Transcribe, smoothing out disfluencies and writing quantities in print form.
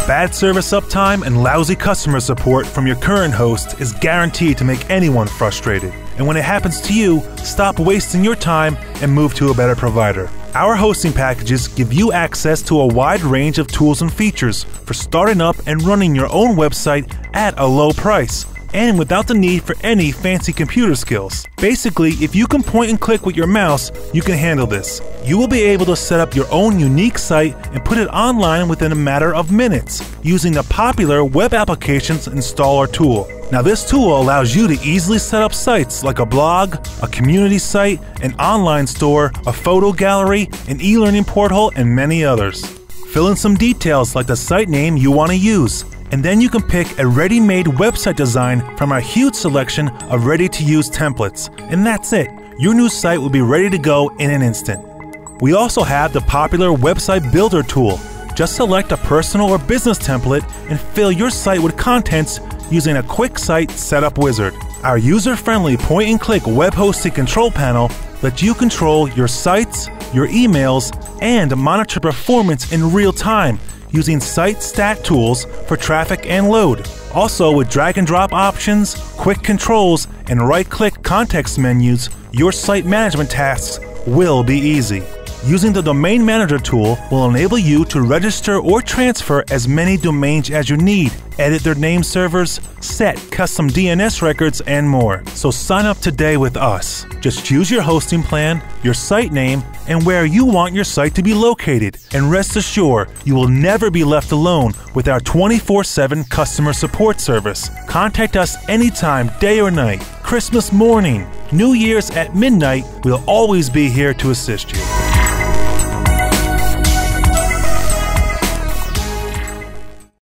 Bad service uptime and lousy customer support from your current host is guaranteed to make anyone frustrated. And when it happens to you, stop wasting your time and move to a better provider. Our hosting packages give you access to a wide range of tools and features for starting up and running your own website at a low price, and without the need for any fancy computer skills. Basically, if you can point and click with your mouse, you can handle this. You will be able to set up your own unique site and put it online within a matter of minutes using the popular Web Applications Installer tool. Now, this tool allows you to easily set up sites like a blog, a community site, an online store, a photo gallery, an e-learning portal, and many others. Fill in some details like the site name you want to use, and then you can pick a ready-made website design from our huge selection of ready-to-use templates. And that's it. Your new site will be ready to go in an instant. We also have the popular Website Builder tool. Just select a personal or business template and fill your site with contents using a quick site setup wizard. Our user-friendly point-and-click web hosting control panel lets you control your sites, your emails, and monitor performance in real time using site stat tools for traffic and load. Also, with drag and drop options, quick controls, and right-click context menus, your site management tasks will be easy. Using the Domain Manager tool will enable you to register or transfer as many domains as you need, edit their name servers, set custom DNS records, and more. So sign up today with us. Just choose your hosting plan, your site name, and where you want your site to be located. And rest assured, you will never be left alone with our 24/7 customer support service. Contact us anytime, day or night, Christmas morning, New Year's at midnight. We'll always be here to assist you.